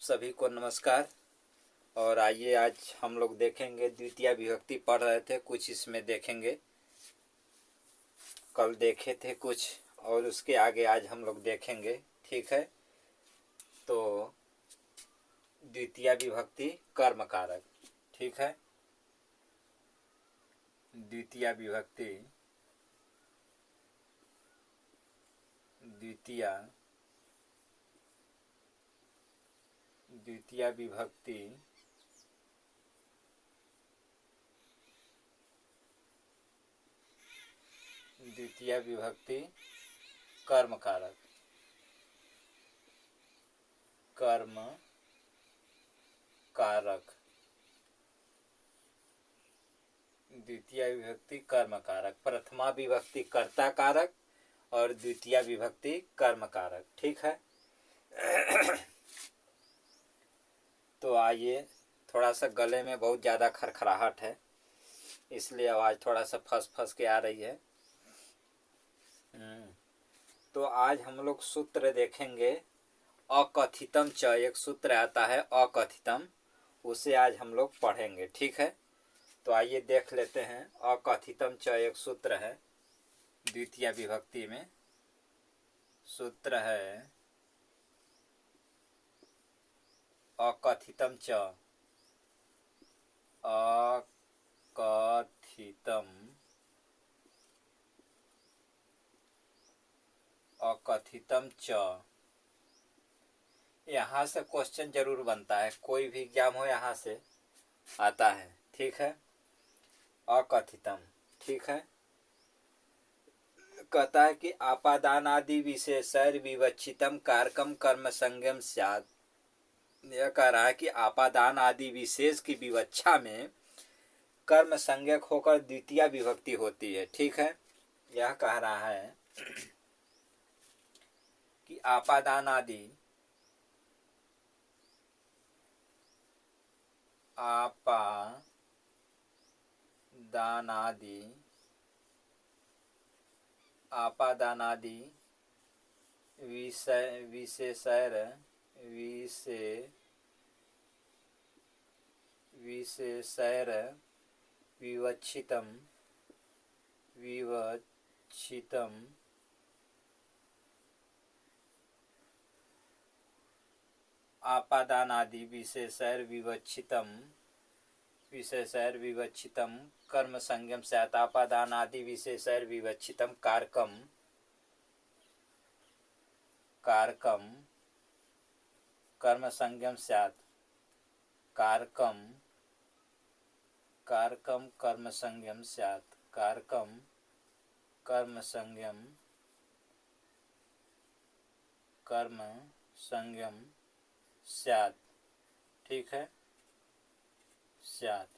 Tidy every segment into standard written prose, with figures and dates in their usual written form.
सभी को नमस्कार। और आइए आज हम लोग देखेंगे द्वितीय विभक्ति पढ़ रहे थे, कुछ इसमें देखेंगे। कल देखे थे कुछ और उसके आगे आज हम लोग देखेंगे। ठीक है, तो द्वितीय विभक्ति कर्म कारक। ठीक है, द्वितीय विभक्ति द्वितीय विभक्ति द्वितीय विभक्ति कर्म कारक। कर्म कारक द्वितीय विभक्ति कर्म कारक। प्रथमा विभक्ति कर्ता कारक और द्वितीय विभक्ति कर्म कारक। ठीक है। तो आइए, थोड़ा सा गले में बहुत ज़्यादा खरखराहट है, इसलिए आवाज़ थोड़ा सा फंस फंस के आ रही है। तो आज हम लोग सूत्र देखेंगे। अकथितम च एक सूत्र आता है अकथितम, उसे आज हम लोग पढ़ेंगे। ठीक है, तो आइए देख लेते हैं। अकथितम च एक सूत्र है द्वितीय विभक्ति में। सूत्र है अकथितम च। अकथितम च। यहाँ से क्वेश्चन जरूर बनता है, कोई भी एग्जाम हो यहाँ से आता है। ठीक है, अकथितम। ठीक है, कहता है कि आपादान आदि विशेषण विवक्षितम कारकम कर्म संज्ञम स्यात्। यह कह रहा है कि आपादान आदि विशेष की विवक्षा में कर्म संज्ञक होकर द्वितीय विभक्ति होती है। ठीक है, यह कह रहा है कि आपादान आदि विशेषैर विवक्षितम आपादानादि विशेषैर विवक्षितम कर्म संज्ञम स्यात्। आपादानादि विशेषैर विवक्षितम कारकम कर्म संज्ञम स्यात्। कारकम कर्म संज्ञम स्यात्। कारकम कर्म संज्ञम स्यात्। ठीक है, स्यात्।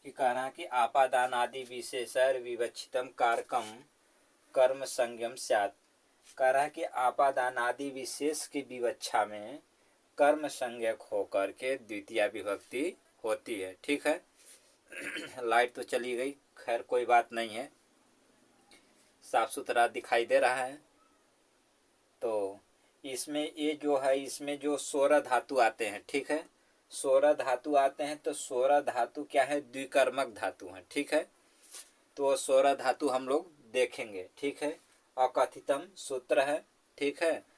कि कहना कि आपादान आदि विशेषैर विवक्षितम कारकम कर्म संज्ञम स्यात्। कह रहा है कि आपादान आदि विशेष की विवक्षा में कर्म संज्ञक होकर के द्वितीय विभक्ति होती है। ठीक है, लाइट तो चली गई, खैर कोई बात नहीं है, साफ सुथरा दिखाई दे रहा है। तो इसमें ये जो है, इसमें जो 16 धातु आते हैं। ठीक है, 16 धातु आते हैं, तो 16 धातु क्या है? द्विकर्मक धातु हैं। ठीक है, तो 16 धातु हम लोग देखेंगे। ठीक है, अकथितम सूत्र है। ठीक है,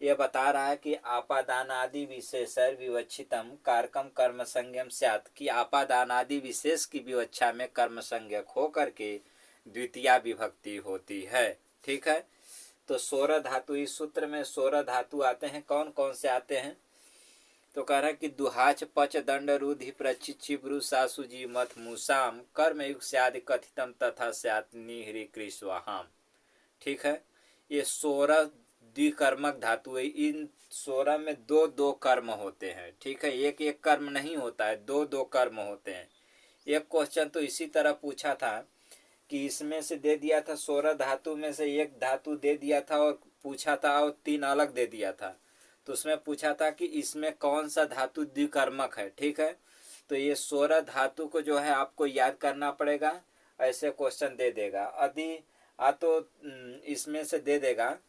ये बता रहा है कि आपादान आदि विशेषैर विवक्षितम कारकम कर्म संज्ञम स्यात्। कि आपादान आदि विशेष की विवक्षा में कर्म संज्ञक होकर के द्वितीय विभक्ति होती है। ठीक है, तो 16 धातु, इस सूत्र में 16 धातु आते हैं। कौन कौन से आते हैं? तो कह रहा है कि दुहाच पच दंड रुधि प्रचित चिब्रु सासु जी मथ मुसाम कर्मयुग स्यादि कथितम तथा स्यात् निहरि कृष्वाहाम। ठीक है, ये 16 द्विकर्मक धातु है। इन 16 में दो दो कर्म होते हैं। ठीक है, एक एक कर्म नहीं होता है, दो दो कर्म होते हैं। एक क्वेश्चन तो इसी तरह पूछा था कि इसमें से दे दिया था 16 धातु में से एक धातु दे दिया था और पूछा था, और 3 अलग दे दिया था। तो उसमें पूछा था कि इसमें कौन सा धातु द्विकर्मक है। ठीक है, तो ये 16 धातु को जो है आपको याद करना पड़ेगा, ऐसे क्वेश्चन दे देगा। यदि तो इसमें से दे देगा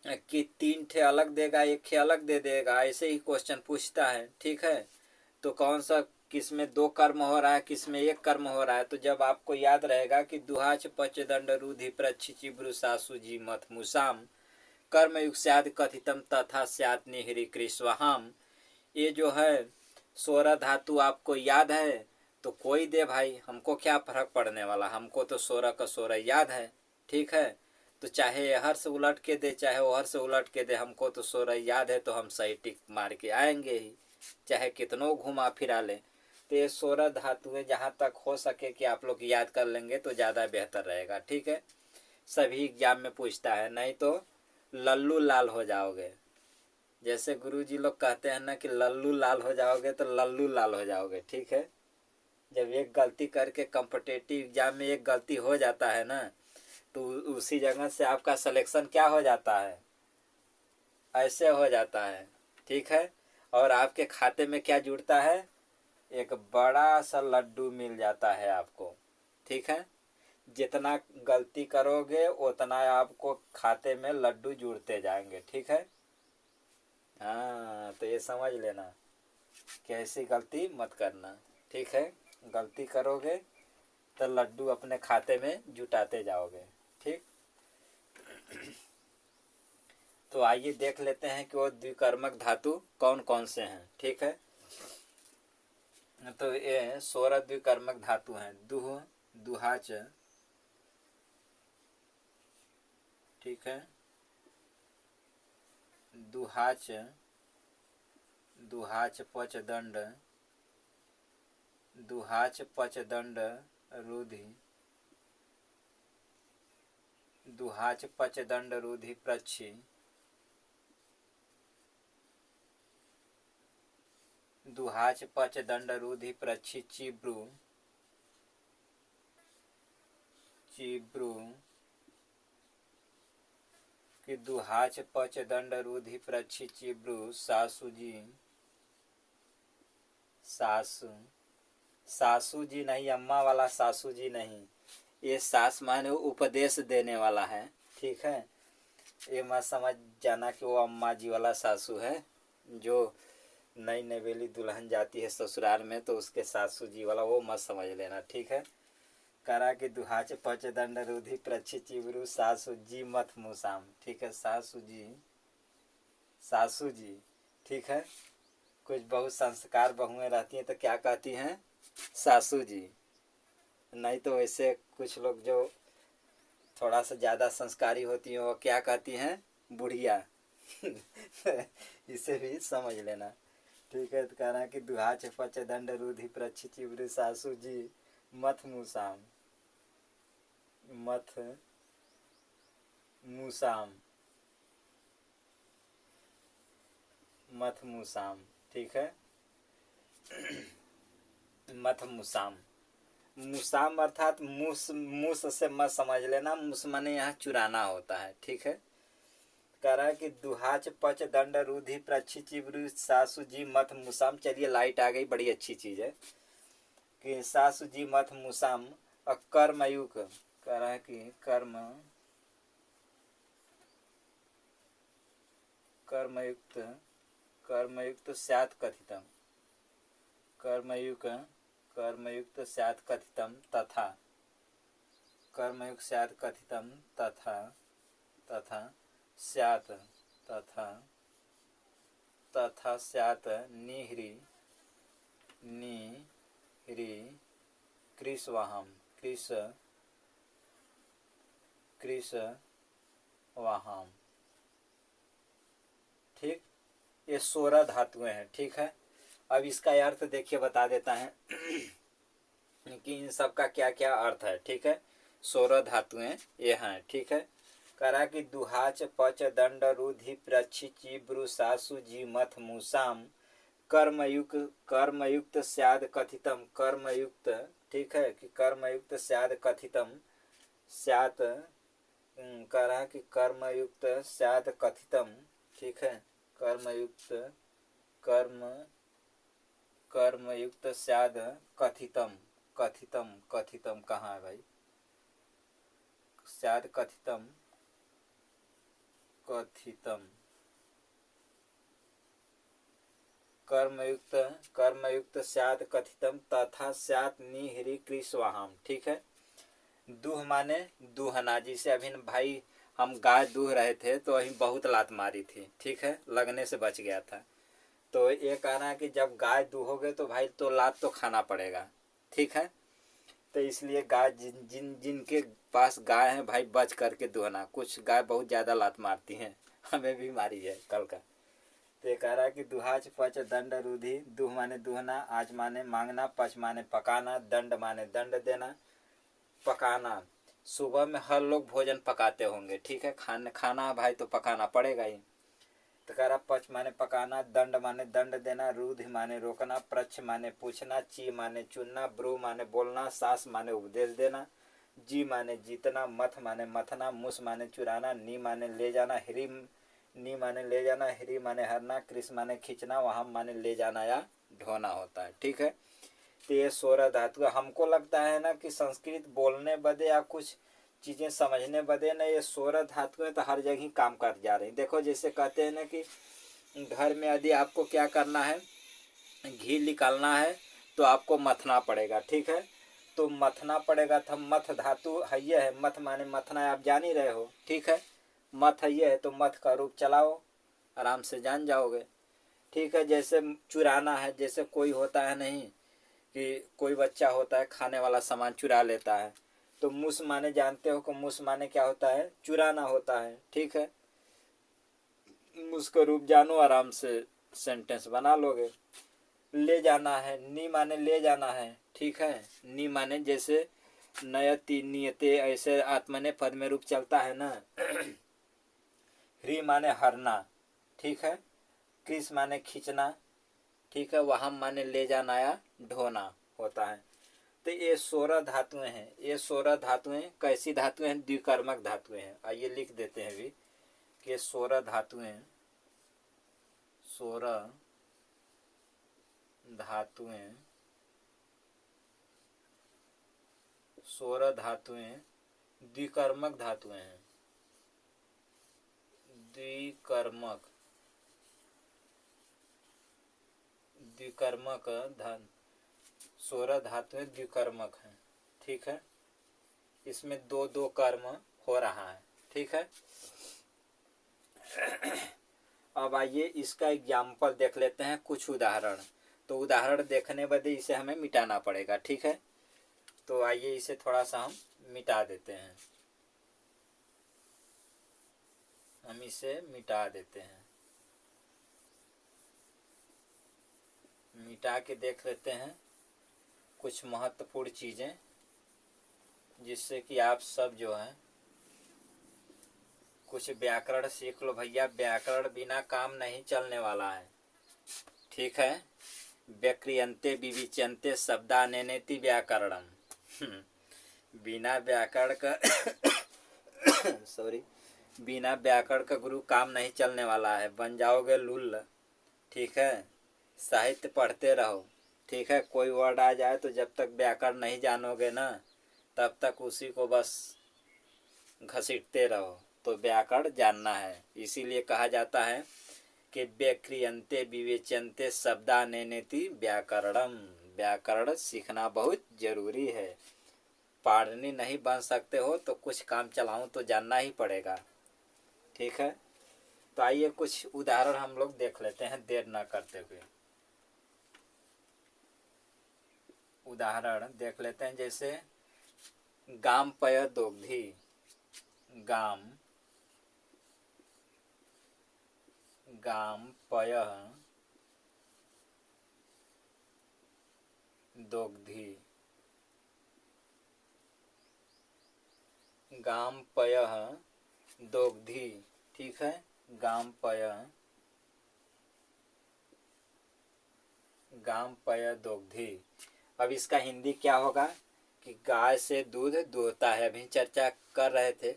कि 3 ठे अलग देगा, 1 ठे अलग दे देगा, ऐसे ही क्वेश्चन पूछता है। ठीक है, तो कौन सा किस में 2 कर्म हो रहा है, किस में 1 कर्म हो रहा है। तो जब आपको याद रहेगा कि दुहाच पच दंड रुधि प्रच्छिचि ब्रुसासु जी मथ मुसाम कर्मयुग स्याद कथितम तथा स्यात् निहरी कृष्वहाम, ये जो है 16 धातु आपको याद है तो कोई दे भाई, हमको क्या फर्क पड़ने वाला, हमको तो 16 का 16 याद है। ठीक है, तो चाहे हर से उलट के दे चाहे वो हर से उलट के दे, हमको तो 16 याद है तो हम सही टिक मार के आएंगे ही, चाहे कितनों घुमा फिरा लें। तो ये 16 धातुएं जहाँ तक हो सके कि आप लोग याद कर लेंगे तो ज़्यादा बेहतर रहेगा। ठीक है, सभी एग्जाम में पूछता है, नहीं तो लल्लू लाल हो जाओगे। जैसे गुरुजी लोग कहते हैं ना कि लल्लू लाल हो जाओगे तो लल्लू लाल हो जाओगे। ठीक है, जब एक गलती करके कॉम्पिटिटिव एग्जाम में एक गलती हो जाता है ना, तो उसी जगह से आपका सिलेक्शन क्या हो जाता है, ऐसे हो जाता है। ठीक है, और आपके खाते में क्या जुड़ता है, एक बड़ा सा लड्डू मिल जाता है आपको। ठीक है, जितना गलती करोगे उतना आपको खाते में लड्डू जुड़ते जाएंगे। ठीक है, हाँ तो ये समझ लेना कि ऐसी गलती मत करना। ठीक है, गलती करोगे तो लड्डू अपने खाते में जुटाते जाओगे। ठीक, तो आइए देख लेते हैं कि वो द्विकर्मक धातु कौन कौन से हैं। ठीक है, तो ये 16 द्विकर्मक धातु हैं। दुह, दुहाच, ठीक है, दुहाच, दुहाच पच दंड, दुहाच पच दंड रुधि, दुहाच पच दंड रुधि प्रच्छि, दुहाच पच दंड रुधि प्रच्छि चिब्रु, चिब्रु कि दुहाच पच दंड रुधि प्रच्छि चिब्रु सासु जी, सासु, सासू जी नहीं, अम्मा वाला सासू जी नहीं, ये सास माने उपदेश देने वाला है। ठीक है, ये मत समझ जाना कि वो अम्मा जी वाला सासू है, जो नई नवेली दुल्हन जाती है ससुराल में तो उसके सासू जी वाला, वो मत समझ लेना। ठीक है, करा कि दुहाच पच दंड रुधि प्रच्छि चिबरू सासू जी मथ मुसाम। ठीक है, सासू जी, सासू जी। ठीक है, कुछ बहुत संस्कार बहुएं रहती हैं तो क्या कहती हैं, सासू जी। नहीं तो वैसे कुछ लोग जो थोड़ा सा ज़्यादा संस्कारी होती हैं वो क्या कहती हैं, बुढ़िया। इसे भी समझ लेना। ठीक है, तो कहना कि दुहाच पच दंड रुधि प्रच्छि चिबरू सासू जी मथ मुसाम, मथ मुसाम, मथ मुसाम। ठीक है, मथ मुसाम, मुसाम अर्थात मूस, मूस से मत समझ लेना, मूस माने यहाँ चुराना होता है। ठीक है, कह रहा है कि दुहाच पच दंड रुधि प्रच्छि चिब्रु सासू जी मथ मुसाम। चलिए लाइट आ गई, बड़ी अच्छी चीज है कि सासू जी मथ मुसाम और कर्मयुग, कह रहा है कि कर्म, कर्मयुक्त, कर्मयुक्त स्यात् कथितम, कर्मयुग, कर्मयुक्त स्यात् कथितम तथा, कर्मयुग स्यात् कथितम तथा, तथा स्यात्, तथा, तथा स्यात् निह्री, निह्री कृष्वहम, कृष, कृष्वहम। ठीक, ये 16 धातुएं हैं। ठीक है, अब इसका अर्थ देखिए बता देता है कि इन सब का क्या क्या अर्थ है। ठीक है, 16 धातुएं ये हैं। ठीक है, करा कि दुहाच पच दंड रुधि प्रच्छि चिब्रु सासु जी मथ मुसाम कर्मयुक्त, कर्मयुक्त स्याद कथितम, कर्मयुक्त। ठीक है, कि कर्मयुक्त स्याद कथितम, स्यात, करा कि कर्मयुक्त स्याद कथितम। ठीक है, कर्मयुक्त, कर्म, कर्मयुक्त स्याद कथितम, कथितम, कथितम कहाँ है भाई, स्यात् कथितम कर्मयुक्त स्यात् कथितम तथा स्यात् निहरी कृष्वाहम। ठीक है, दूह माने दूहना। जिसे अभी भाई हम गाय दूह रहे थे तो अभी बहुत लात मारी थी, ठीक है, लगने से बच गया था। तो ये कहना है कि जब गाय दूहोगे तो भाई तो लात तो खाना पड़ेगा, ठीक है। तो इसलिए गाय जिनके पास गाय है भाई बच करके दूहना। कुछ गाय बहुत ज़्यादा लात मारती हैं, हमें भी मारी है कल का। तो ये कह रहा है कि दुहाच पच दंड रुधि। दूह माने दूहना, आज माने मांगना, पच माने पकाना, दंड माने दंड देना, पकाना। सुबह में हर लोग भोजन पकाते होंगे, ठीक है, खाना भाई तो पकाना पड़ेगा ही। तो कह रहा पच माने पकाना, दंड माने दंड देना, रुधि माने रोकना, प्रच्छ माने पूछना, ची माने चुनना, ब्रू माने बोलना, सास माने उपदेश देना, जी माने जीतना, मथ माने मथना, मुस माने चुराना, नी माने ले जाना, हिरी नी माने ले जाना, हिरी माने हरना, कृष माने खींचना, वहां माने ले जाना या ढोना होता है, ठीक है। तो ये 16 धातु। हमको लगता है ना कि संस्कृत बोलने बदे या कुछ चीजें समझने बदे ना ये 16 धातुएं तो हर जगह काम कर जा रही। देखो जैसे कहते हैं ना कि घर में यदि आपको क्या करना है, घी निकालना है तो आपको मथना पड़ेगा, ठीक है। तो मथना पड़ेगा तो मथ धातु है, ये है मथ माने मथना है, आप जान ही रहे हो, ठीक है। मथ ये है तो मथ का रूप चलाओ, आराम से जान जाओगे, ठीक है। जैसे चुराना है, जैसे कोई होता है नहीं कि कोई बच्चा होता है खाने वाला सामान चुरा लेता है, तो मुस माने जानते हो कि मुस माने क्या होता है, चुराना होता है, ठीक है। मुस का रूप जानो, आराम से सेंटेंस बना लोगे। ले जाना है, नी माने ले जाना है, ठीक है। नी माने जैसे नयति नियते, ऐसे आत्मने पद में रूप चलता है ना। ह्री माने हरना, ठीक है। कृष माने खींचना, ठीक है। वहां माने ले जाना या ढोना होता है। तो ये 16 धातुएं हैं। ये 16 धातुएं कैसी धातुएं हैं, द्विकर्मक धातुएं हैं। आइए लिख देते हैं अभी कि 16 धातुएं, 16 धातुएं, 16 धातुएं द्विकर्मक धातुएं हैं। द्विकर्मक धातु 16 धातुएं द्विकर्मक हैं, ठीक है। इसमें दो दो कर्म हो रहा है, ठीक है। अब आइए इसका एग्जाम्पल देख लेते हैं, कुछ उदाहरण। तो उदाहरण देखने बदे इसे हमें मिटाना पड़ेगा, ठीक है। तो आइए इसे थोड़ा सा हम मिटा देते हैं, हम इसे मिटा देते हैं। मिटा के देख लेते हैं कुछ महत्वपूर्ण चीजें, जिससे कि आप सब जो है कुछ व्याकरण सीख लो। भैया व्याकरण बिना काम नहीं चलने वाला है, ठीक है। व्याक्रियन्ते विविच्यन्ते शब्दानेनेति व्याकरणम। बिना व्याकरण का सॉरी, बिना व्याकरण का गुरु काम नहीं चलने वाला है, बन जाओगे लुल्ल, ठीक है। साहित्य पढ़ते रहो, ठीक है। कोई वर्ड आ जाए तो जब तक व्याकरण नहीं जानोगे ना, तब तक उसी को बस घसीटते रहो। तो व्याकरण जानना है, इसीलिए कहा जाता है कि व्याक्रियन्ते विवेच्यन्ते शब्दानेनेति व्याकरणम। व्याकरण सीखना बहुत जरूरी है। पाणिनि नहीं बन सकते हो तो कुछ काम चलाऊं तो जानना ही पड़ेगा, ठीक है। तो आइए कुछ उदाहरण हम लोग देख लेते हैं देर न करते हुए। उदाहरण देख लेते हैं, जैसे गाम पय दोग्धी। गाम पय दोग्धी। गाम पय दोग्धी, ठीक है। गाम पय दोग्धी। अब इसका हिंदी क्या होगा कि गाय से दूध दुहता है। अभी चर्चा कर रहे थे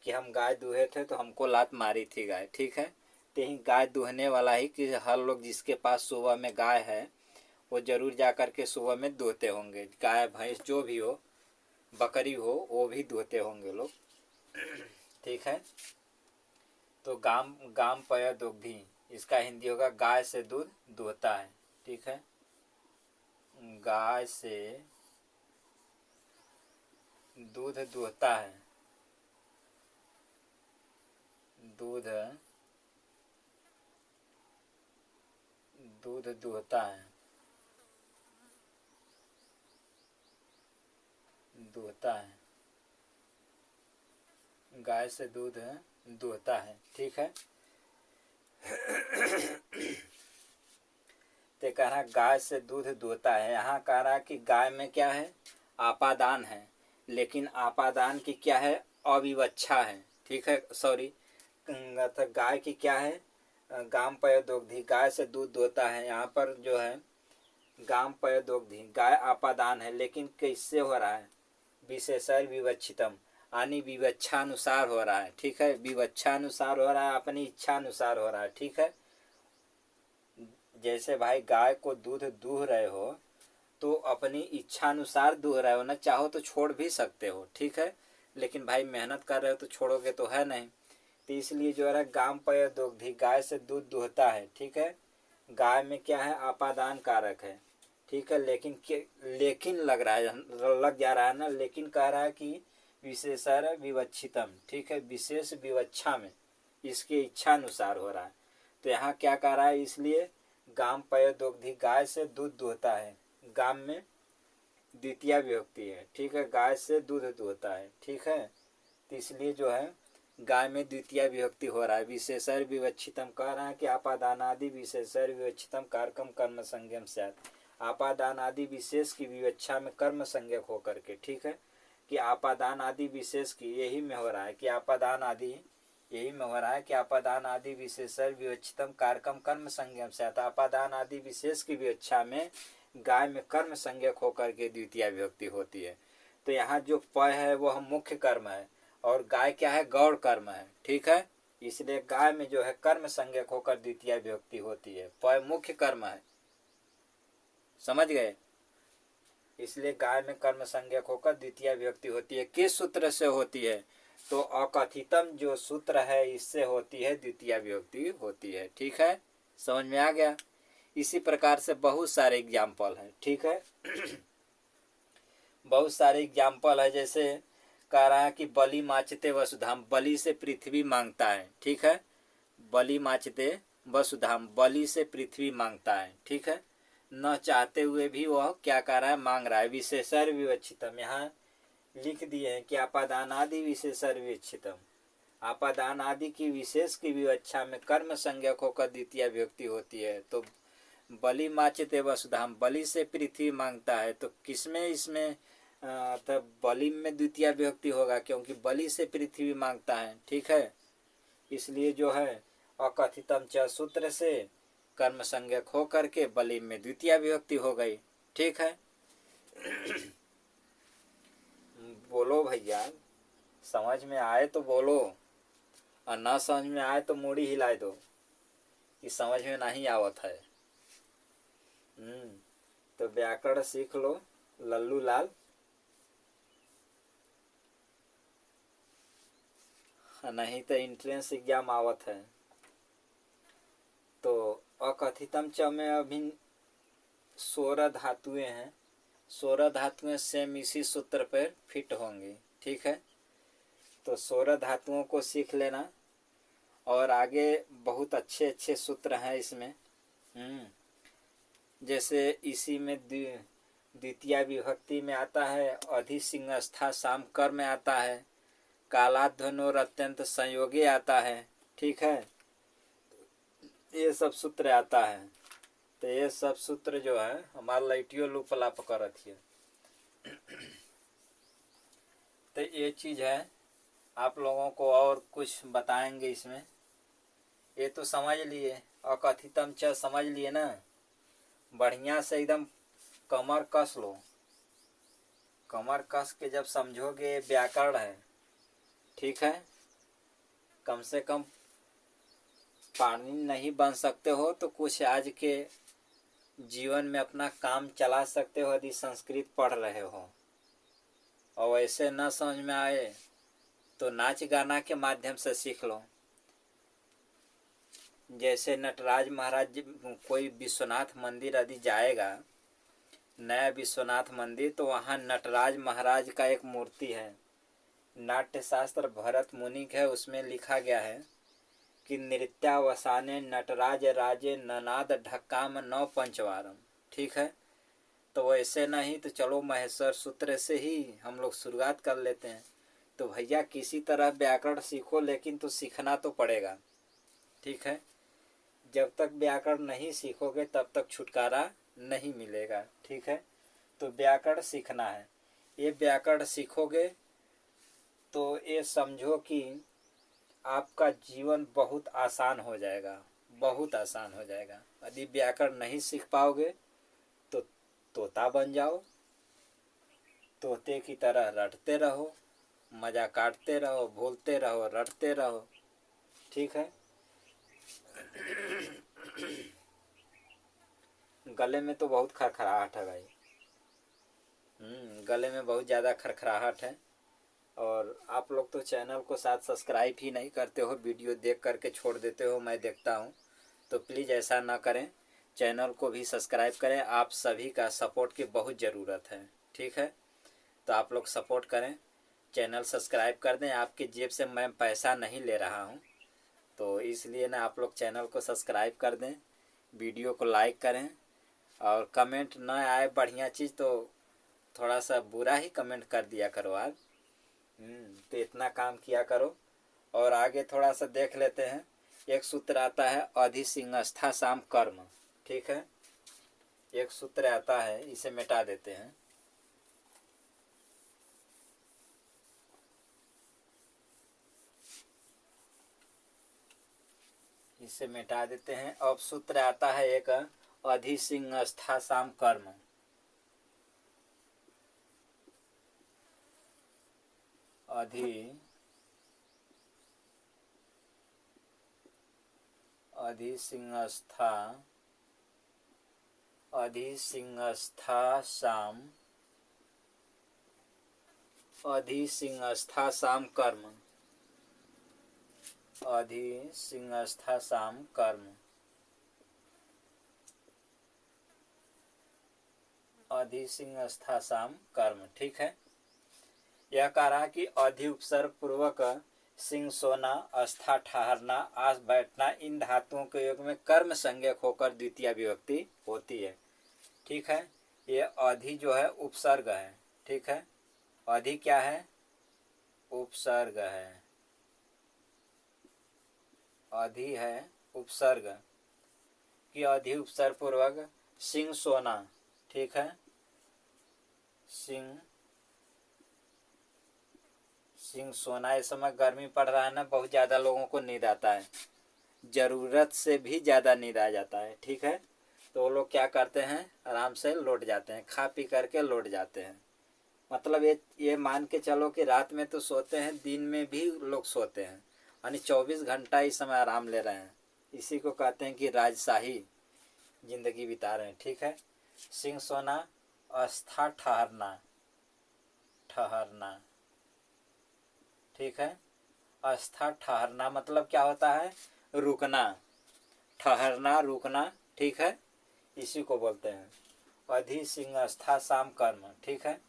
कि हम गाय दूहे थे तो हमको लात मारी थी गाय, ठीक है। तो ही गाय दूहने वाला ही कि हर लोग जिसके पास सुबह में गाय है वो जरूर जा कर के सुबह में दूहते होंगे। गाय भैंस जो भी हो, बकरी हो, वो भी दूहते होंगे लोग। ठीक है। तो गाम गाम पय दुग्धी, इसका हिंदी होगा गाय से दूध दुहता है। ठीक है, गाय से दूध दुहता है, दूध दूध दुहता है, दुहता है, गाय से दूध दुहता है। ठीक है, तो कह रहा गाय से दूध दुहता है। यहाँ कह रहा कि गाय में क्या है, आपादान है, लेकिन आपादान की क्या है, अविवच्छा है। ठीक है, सॉरी, तो गाय की क्या है, गाम पय दुग्धी, गाय से दूध दुहता है। यहाँ पर जो है गाम पय दुग्धी, गाय आपादान है, लेकिन किससे हो रहा है, विशेषण विवक्षितम, यानी विवक्षानुसार हो रहा है। ठीक है, विवक्षानुसार हो रहा है, अपनी इच्छा अनुसार हो रहा है। ठीक है, जैसे भाई गाय को दूध दूह रहे हो तो अपनी इच्छा अनुसार दूह रहे हो ना, चाहो तो छोड़ भी सकते हो। ठीक है, लेकिन भाई मेहनत कर रहे हो तो छोड़ोगे तो है नहीं। तो इसलिए जो है गाम पय दुग्धी, गाय से दूध दुहता है। ठीक है, गाय में क्या है, आपादान कारक है। ठीक है, लेकिन लग रहा है, लग जा रहा है ना, लेकिन कह रहा है कि विशेषण विवक्षितम। ठीक है, विशेष विवक्षा में इसके इच्छा अनुसार हो रहा है। तो यहाँ क्या कह रहा है, इसलिए गाम पय दुग्धी, गाय से दूध दुहता है, गाम में द्वितीय विभक्ति है। ठीक है, गाय से दूध दुहता है। ठीक है, तो इसलिए जो है गाय में द्वितीय विभक्ति हो रहा है। विशेषण विवक्षितम कह रहा है कि आपादान आदि विशेषण विवक्षितम कारकम कर्म संज्ञम स्यात्, आपादान आदि विशेष की विवक्षा में कर्म संज्ञक होकर के। ठीक है, कि आपादान आदि विशेष की, यही में हो रहा है कि आपादान आदि, यही में हो रहा है कि आपादान आदि विशेषण विवक्षितम कारकम कर्म संज्ञम स्यात्, आपादान आदि विशेष की विवक्षा में गाय में कर्म संज्ञक होकर के द्वितीय विभक्ति होती है। तो यहाँ जो प है वह मुख्य कर्म है और गाय क्या है, गौड़ कर्म है। ठीक है, इसलिए गाय में जो है कर्म संज्ञक होकर द्वितीय विभक्ति होती है, प मुख्य कर्म है। समझ गए, इसलिए गाय में कर्म संज्ञक होकर द्वितीय विभक्ति होती है। किस सूत्र से होती है, तो अकथितम जो सूत्र है इससे होती है, द्वितीय विभक्ति होती है। ठीक है, समझ में आ गया। इसी प्रकार से बहुत सारे एग्जाम्पल हैं। ठीक है, बहुत सारे एग्जाम्पल है। जैसे कह रहा है कि बलि माचते वसुधाम, बलि से पृथ्वी मांगता है। ठीक है, बलि माचते वसुधाम, बलि से पृथ्वी मांगता है। ठीक है, न चाहते हुए भी वह क्या कर रहा है, मांग रहा है। विशेषण विवक्षितम, यहाँ लिख दिए हैं कि आपादान आदि विशेषण विवक्षितम, आपादान आदि की विशेष की विवक्षा में कर्म संज्ञक होकर द्वितीय विभक्ति होती है। तो बलि माचते वसुधाम, बलि से पृथ्वी मांगता है, तो किसमें इसमें तब बलि में द्वितीय विभक्ति होगा, क्योंकि बलि से पृथ्वी मांगता है। ठीक है, इसलिए जो है अकथितम च सूत्र से कर्म संज्ञक हो करके बलि में द्वितीय विभक्ति हो गई। ठीक है, बोलो भैया, समझ में आए तो बोलो, और ना समझ में आए तो मूड़ी हिलाए दो कि समझ में नहीं आवत है। तो व्याकरण सीख लो लल्लू लाल, नहीं तो एंट्रेंस एग्जाम आवत है। तो अकथितम च में अभी 16 धातुएं हैं, 16 धातुएं सेम इसी सूत्र पर फिट होंगी। ठीक है, तो 16 धातुओं को सीख लेना, और आगे बहुत अच्छे अच्छे सूत्र हैं इसमें। जैसे इसी में द्वितीय विभक्ति में आता है अधिसिंहस्था साम कर में आता है, कालाध्वनोर अत्यंत संयोगी आता है। ठीक है, ये सब सूत्र आता है। तो ये सब सूत्र जो है हमारा लाइटियो लूपला पकड़त है। तो ये चीज है, आप लोगों को और कुछ बताएंगे इसमें। ये तो समझ लिए, अकथितम च समझ लिए ना, बढ़िया से एकदम कमर कस लो। कमर कस के जब समझोगे व्याकरण है। ठीक है, कम से कम पानी नहीं बन सकते हो तो कुछ आज के जीवन में अपना काम चला सकते हो यदि संस्कृत पढ़ रहे हो। और वैसे न समझ में आए तो नाच गाना के माध्यम से सीख लो। जैसे नटराज महाराज कोई विश्वनाथ मंदिर यदि जाएगा, नया विश्वनाथ मंदिर, तो वहाँ नटराज महाराज का एक मूर्ति है। नाट्य शास्त्र भरत मुनि है, उसमें लिखा गया है कि नृत्यावसाने नटराज राजे ननाद ढक्काम नौ पंचवारम। ठीक है, तो वैसे नहीं तो चलो महेश्वर सूत्र से ही हम लोग शुरुआत कर लेते हैं। तो भैया किसी तरह व्याकरण सीखो, लेकिन तो सीखना तो पड़ेगा। ठीक है, जब तक व्याकरण नहीं सीखोगे तब तक छुटकारा नहीं मिलेगा। ठीक है, तो व्याकरण सीखना है। ये व्याकरण सीखोगे तो ये समझो कि आपका जीवन बहुत आसान हो जाएगा, बहुत आसान हो जाएगा। यदि व्याकरण नहीं सीख पाओगे तो तोता बन जाओ, तोते की तरह रटते रहो, मजा काटते रहो, भूलते रहो, रटते रहो। ठीक है, गले में तो बहुत खरखराहट है भाई। गले में बहुत ज़्यादा खरखराहट है। और आप लोग तो चैनल को साथ सब्सक्राइब ही नहीं करते हो, वीडियो देख करके छोड़ देते हो, मैं देखता हूँ। तो प्लीज़ ऐसा ना करें, चैनल को भी सब्सक्राइब करें। आप सभी का सपोर्ट की बहुत ज़रूरत है। ठीक है, तो आप लोग सपोर्ट करें, चैनल सब्सक्राइब कर दें। आपकी जेब से मैं पैसा नहीं ले रहा हूँ, तो इसलिए ना आप लोग चैनल को सब्सक्राइब कर दें, वीडियो को लाइक करें। और कमेंट ना आए बढ़िया चीज़ तो थोड़ा सा बुरा ही कमेंट कर दिया करो आज। तो इतना काम किया करो। और आगे थोड़ा सा देख लेते हैं। एक सूत्र आता है अधिसिंहस्था साम कर्म। ठीक है, एक सूत्र आता है, इसे मिटा देते हैं। इसे मिटा देते हैं। अब सूत्र आता है एक अधिसिंहस्था साम कर्म। अधिसिंहस्था साम कर्म। अधिसिंहस्था साम कर्म। अधिसिंहस्था साम कर्म। ठीक है, यह कह रहा कि अधि उपसर्ग पूर्वक सिंह सोना, अस्था ठहरना, आस बैठना, इन धातुओं के योग में कर्म संज्ञक होकर द्वितीय विभक्ति होती है। ठीक है, ये अधि जो है उपसर्ग है। ठीक है, अधि क्या है? उपसर्ग है। अधि है उपसर्ग कि अधि उपसर्ग पूर्वक सिंह सोना। ठीक है, सिंह सोना। इस समय गर्मी पड़ रहा है ना, बहुत ज़्यादा लोगों को नींद आता है, ज़रूरत से भी ज़्यादा नींद आ जाता है। ठीक है, तो वो लोग क्या करते हैं, आराम से लौट जाते हैं, खा पी करके लौट जाते हैं। मतलब ये मान के चलो कि रात में तो सोते हैं, दिन में भी लोग सोते हैं, यानी 24 घंटा इस समय आराम ले रहे हैं। इसी को कहते हैं कि राजशाही जिंदगी बिता रहे हैं। ठीक है, सिंह सोना, अस्था ठहरना। ठीक है, अस्था ठहरना मतलब क्या होता है? रुकना, ठहरना, रुकना। ठीक है, इसी को बोलते हैं अधिसिंहस्था साम कर्म। ठीक है,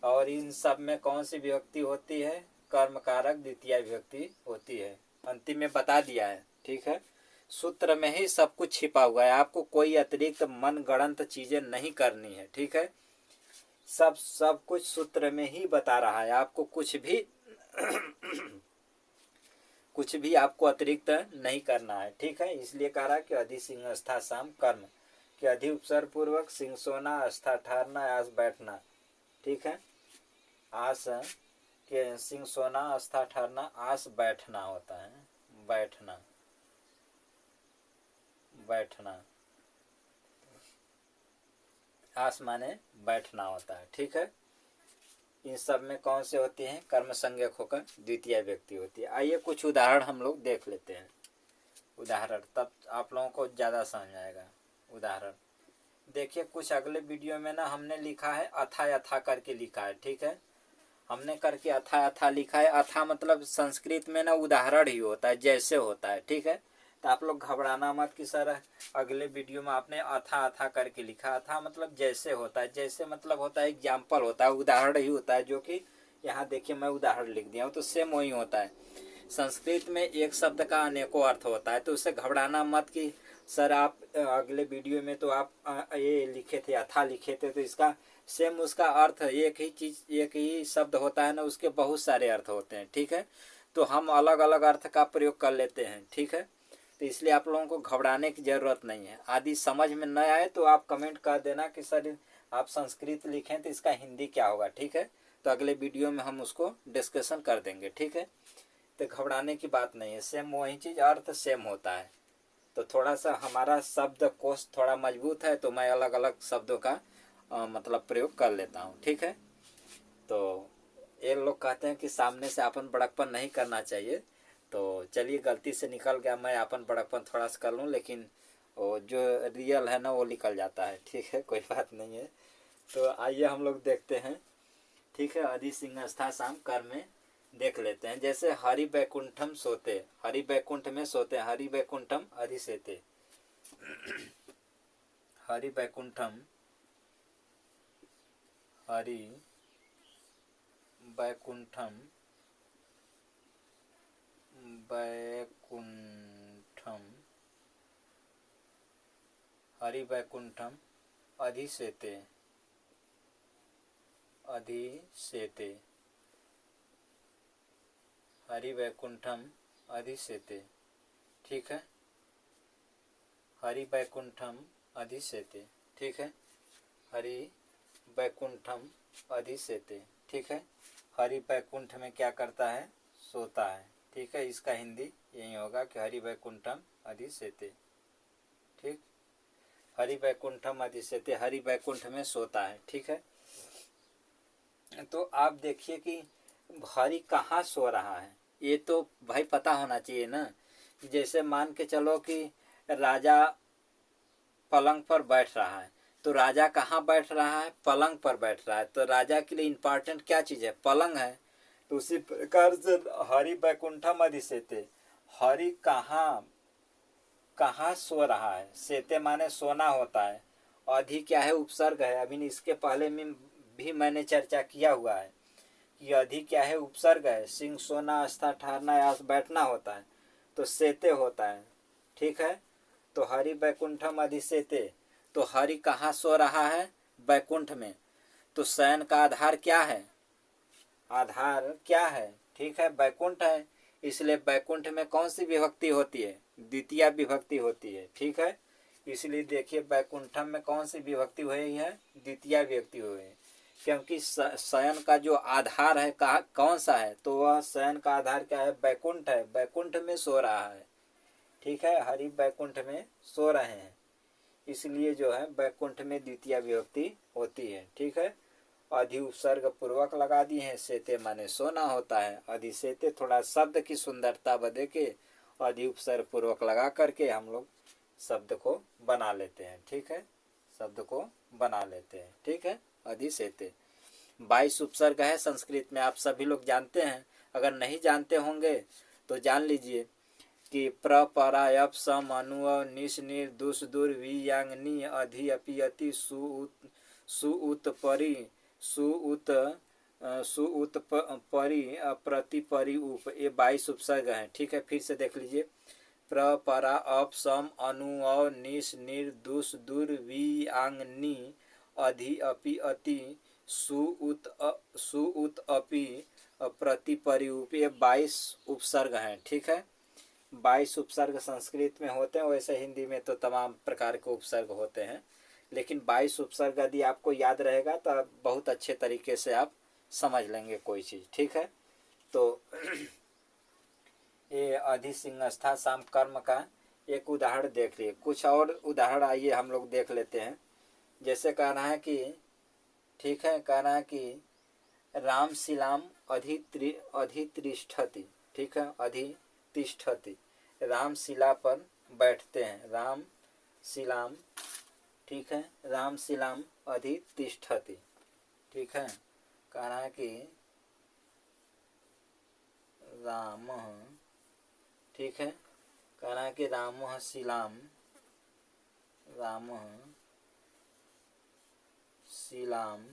और इन सब में कौन सी विभक्ति होती है? कर्म कारक द्वितीय विभक्ति होती है। अंतिम में बता दिया है। ठीक है, सूत्र में ही सब कुछ छिपा हुआ है, आपको कोई अतिरिक्त मनगढ़ंत चीजें नहीं करनी है। ठीक है, सब कुछ सूत्र में ही बता रहा है, आपको कुछ भी आपको अतिरिक्त नहीं करना है। ठीक है, इसलिए कह रहा है कि अधिसिंहस्था साम कर्म, कि अधि उपसर्ग पूर्वक सिंह सोना, अस्था ठहरना, आस बैठना। ठीक है, आस के सिंह सोना, अस्था ठहरना, आस बैठना होता है, बैठना। आस माने बैठना होता है। ठीक है, इन सब में कौन से होती हैं? कर्म संज्ञक होकर द्वितीय व्यक्ति होती है। आइए कुछ उदाहरण हम लोग देख लेते हैं। उदाहरण, तब आप लोगों को ज़्यादा समझ आएगा। उदाहरण देखिए, कुछ अगले वीडियो में ना हमने लिखा है अथा यथा करके लिखा है। ठीक है, हमने करके अथा अथा लिखा है। अथा मतलब संस्कृत में ना उदाहरण ही होता है, जैसे होता है, ठीक है। तो आप लोग घबराना मत कि सर अगले वीडियो में आपने अथा अथा करके लिखा। अथा मतलब जैसे होता है, जैसे मतलब होता है एग्जाम्पल होता है, उदाहरण ही होता है, जो कि यहाँ देखिए मैं उदाहरण लिख दिया हूँ, तो सेम वही होता है। संस्कृत में एक शब्द का अनेकों अर्थ होता है, तो उससे घबराना मत कि सर आप अगले वीडियो में तो आप ये लिखे थे, अथा लिखे थे, तो इसका सेम उसका अर्थ एक ही चीज, एक ही शब्द होता है ना, उसके बहुत सारे अर्थ होते हैं, ठीक है। तो हम अलग अलग अर्थ का प्रयोग कर लेते हैं, ठीक है। तो इसलिए आप लोगों को घबराने की जरूरत नहीं है। आदि समझ में न आए तो आप कमेंट कर देना कि सर आप संस्कृत लिखें तो इसका हिंदी क्या होगा, ठीक है। तो अगले वीडियो में हम उसको डिस्कशन कर देंगे, ठीक है। तो घबराने की बात नहीं है, सेम वही चीज, अर्थ सेम होता है। तो थोड़ा सा हमारा शब्द कोश थोड़ा मजबूत है, तो मैं अलग अलग शब्दों का मतलब प्रयोग कर लेता हूँ, ठीक है। तो ये लोग कहते हैं कि सामने से अपन बड़कपन नहीं करना चाहिए, तो चलिए गलती से निकल गया, मैं अपन बड़कपन थोड़ा सा कर लूँ, लेकिन वो जो रियल है ना वो निकल जाता है, ठीक है, कोई बात नहीं है। तो आइए हम लोग देखते हैं, ठीक है। अधि सिंहस्था शाम कर में देख लेते हैं। जैसे हरि बैकुंठम सोते, हरि बैकुंठ में सोते, हरि बैकुंठम अधिसेते, हरि बैकुंठम, हरि बैकुंठम, बैकुंठम, हरि बैकुंठम अधिसेते, अधिसेते, हरि बैकुंठम अधिसेते, ठीक है। हरि बैकुंठम अधिसेते, ठीक है। हरि बैकुंठम अधिसेते, ठीक है। हरि बैकुंठ में क्या करता है, सोता है, ठीक है। इसका हिंदी यही होगा कि हरि बैकुंठम अधिसेते, ठीक। हरि बैकुंठम अधिसेते, हरि बैकुंठ में सोता है, ठीक है। तो आप देखिए कि हरि कहाँ सो रहा है, ये तो भाई पता होना चाहिए ना। जैसे मान के चलो कि राजा पलंग पर बैठ रहा है, तो राजा कहाँ बैठ रहा है, पलंग पर बैठ रहा है, तो राजा के लिए इम्पोर्टेंट क्या चीज है, पलंग है। तो उसी प्रकार से हरि बैकुंठम अधिसेते, हरि कहाँ कहाँ सो रहा है, सेते माने सोना होता है, अधि क्या है, उपसर्ग है। अभी इसके पहले में भी मैंने चर्चा किया हुआ है कि अधि क्या है, उपसर्ग है। सिंह सोना, आस्था ठहरना, आस बैठना होता है, तो सेते होता है, ठीक है। तो हरि बैकुंठम अधिसेते, तो हरि कहाँ सो रहा है, बैकुंठ में। तो शयन का आधार क्या है, आधार क्या है, ठीक है, बैकुंठ है। इसलिए बैकुंठ में कौन सी विभक्ति होती है, द्वितीय विभक्ति होती है, ठीक है। इसलिए देखिए बैकुंठम में कौन सी विभक्ति हुई है, द्वितीय विभक्ति हुई है, क्योंकि शयन का जो आधार है कहा कौन सा है, तो वह शयन का आधार क्या है, बैकुंठ है, बैकुंठ में सो रहा है, ठीक है। हरि बैकुंठ में सो रहे हैं, इसलिए जो है बैकुंठ में द्वितीय विभक्ति होती है, ठीक है। अधि उपसर्ग पूर्वक लगा दिए हैं, सेते माने सोना होता है, अधिसेते थोड़ा शब्द की सुंदरता बदे के अधि उपसर्ग पूर्वक लगा करके हम लोग शब्द को बना लेते हैं, ठीक है, शब्द को बना लेते हैं, ठीक है। अधिसेते 22 उपसर्ग है संस्कृत में, आप सभी लोग जानते हैं। अगर नहीं जानते होंगे तो जान लीजिए कि प्र परा अप सम अनु निश निर दुस दुर वी यांग नी अधि अपि अति सु उत परि सु उत परि प्रति परि उप, ये 22 उपसर्ग हैं, ठीक है। फिर से देख लीजिए, प्र परा अप सम अनु निश निर दुस दुर वी आंग नी अधि अपि अति सु उत अपि प्रति परि उप, ये 22 उपसर्ग हैं, ठीक है। 22 उपसर्ग संस्कृत में होते हैं, वैसे हिंदी में तो तमाम प्रकार के उपसर्ग होते हैं, लेकिन 22 उपसर्ग यदि आपको याद रहेगा तो आप बहुत अच्छे तरीके से आप समझ लेंगे कोई चीज़, ठीक है। तो ये अधि सिंहस्था साम कर्म का एक उदाहरण देख लिए, कुछ और उदाहरण आइए हम लोग देख लेते हैं। जैसे कहना है कि, ठीक है, कहना है कि राम शिलाम अधितिष्ठति, ठीक है, अधितिष्ठति, राम शिला पर बैठते हैं, राम शिलाम, ठीक है, राम शिलाम अधितिष्ठति, ठीक है। कहना है कि रामः, ठीक है। कह रहा है कि रामः शिलाम, रामः शिलाम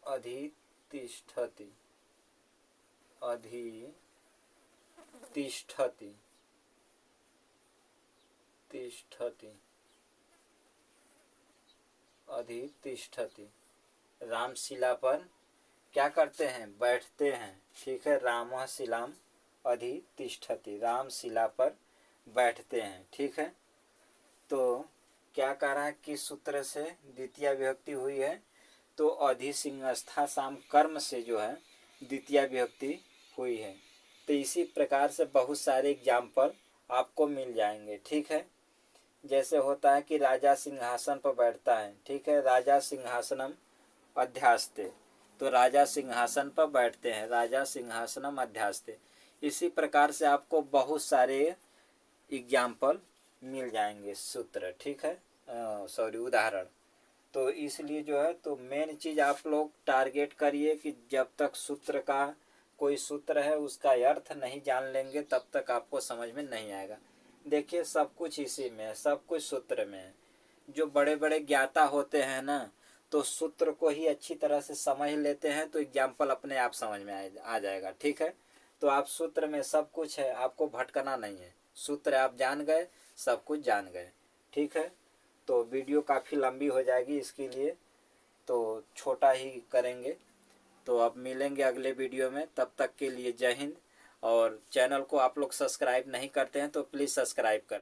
अधितिष्ठति, अधितिष्ठति, तिष्ठति, अधितिष्ठति। रामशिला पर क्या करते हैं? बैठते हैं, ठीक है। रामः शिलाम अधितिष्ठति, रामशिला पर बैठते हैं, ठीक है। तो क्या कह रहा है, किस सूत्र से द्वितीय विभक्ति हुई है? तो अधिसिंहस्था साम कर्म से जो है द्वितीय विभक्ति हुई है। तो इसी प्रकार से बहुत सारे एग्जाम्पल आपको मिल जाएंगे, ठीक है। जैसे होता है कि राजा सिंहासन पर बैठता है, ठीक है। राजा सिंहासनम अध्यास्ते, तो राजा सिंहासन पर बैठते हैं, राजा सिंहासनम अध्यास्ते। इसी प्रकार से आपको बहुत सारे एग्जाम्पल मिल जाएंगे, सूत्र, ठीक है, उदाहरण। तो इसलिए जो है तो मेन चीज़ आप लोग टारगेट करिए कि जब तक सूत्र का कोई सूत्र है उसका अर्थ नहीं जान लेंगे तब तक आपको समझ में नहीं आएगा। देखिए सब कुछ इसी में है, सब कुछ सूत्र में है। जो बड़े बड़े ज्ञाता होते हैं ना, तो सूत्र को ही अच्छी तरह से समझ लेते हैं तो एग्जाम्पल अपने आप समझ में आ जाएगा, ठीक है। तो आप सूत्र में सब कुछ है, आपको भटकना नहीं है। सूत्र आप जान गए, सब कुछ जान गए, ठीक है। तो वीडियो काफ़ी लंबी हो जाएगी, इसके लिए तो छोटा ही करेंगे। तो अब मिलेंगे अगले वीडियो में, तब तक के लिए जय हिंद। और चैनल को आप लोग सब्सक्राइब नहीं करते हैं तो प्लीज़ सब्सक्राइब कर।